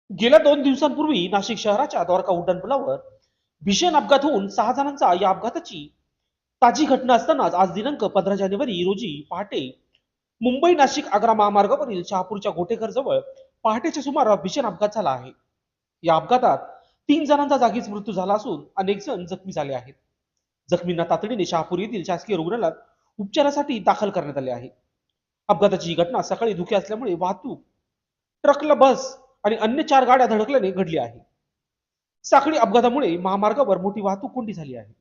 गेल्या 2 दिवसांपूर्वी नाशिक शहराच्या द्वारका उड्डाणपुलावर भीषण अपघात होऊन 6 जणांचा या अपघाताची ताजी घटना असतानाच आज दिनांक 15 जानेवारी रोजी पहाटे मुंबई नाशिक आग्रा महामार्गावरील शहापूरच्या गोटेघर जवळ पहाटेच्या सुमारास भीषण अपघात झाला आहे. या अपघातात 3 जणांचा जागीच मृत्यू झाला असून अनेक जण जखमी झाले आहेत. जखमींना तातडीने शहापूर येथील शासकीय रुग्णालयात उपचारासाठी दाखल करण्यात आले आहे. अपघाताची ही घटना सकाळी धुके असल्यामुळे वाहतूक ट्रकला बस आणि अन्य 4 गाड्या धडकल्याने घडली आहे. साखळी अपघातामुळे महामार्गावर मोठी वाहतूक कोंडी झाली आहे.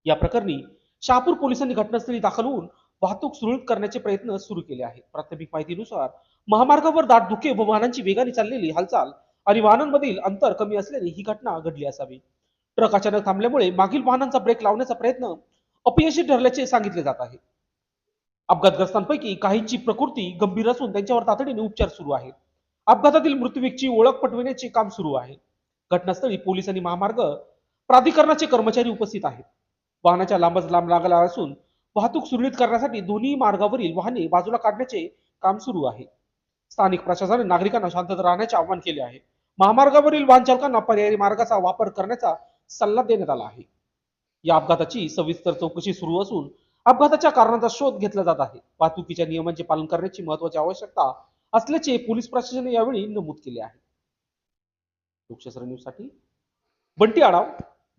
या प्रकरणी शहापूर पोलिसांनी घटनास्थळी दाखल होऊन वाहतूक सुरळीत करण्याचे प्रयत्न सुरू केले आहेत. प्राथमिक माहितीनुसार महामार्गावर दाट धुके व वाहनांची वेगाने चाललेली हालचाल आणि वाहनांमधील अंतर कमी असल्याने ही घटना घडली असावी. ट्रक अचानक थांबल्यामुळे मागील वाहनांचा ब्रेक लावण्याचा प्रयत्न अपयशी ठरल्याचे सांगितले जात आहे. अपघातग्रस्तांपैकी काहींची प्रकृती गंभीर असून त्यांच्यावर तातडीने उपचार सुरू आहेत. अपघातातील मृत व्यक्तीची ओळख पटविण्याचे काम सुरू आहे. घटनास्थळी पोलीस आणि महामार्ग प्राधिकरणाचे कर्मचारी उपस्थित आहेत. वाहनाच्या लांबच लांब लागला असून वाहतूक सुरळीत करण्यासाठी दोन्ही मार्गावरील वाहने बाजूला काढण्याचे काम सुरू आहे. स्थानिक प्रशासनाने नागरिकांना शांतता राहण्याचे आवाहन केले आहे. महामार्गावरील वाहन चालकांना पर्यायी मार्गाचा वापर करण्याचा सल्ला देण्यात आला आहे. या अपघाताची सविस्तर चौकशी सुरू असून अपघाताच्या कारणाचा शोध घेतला जात आहे. वाहतुकीच्या नियमांचे पालन करण्याची महत्त्वाची आवश्यकता असल्याचे पोलीस प्रशासनाने यावेळी नमूद केले आहे. लोकशास्त्र न्यूज साठी बंटी आढाव,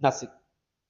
नाशिक.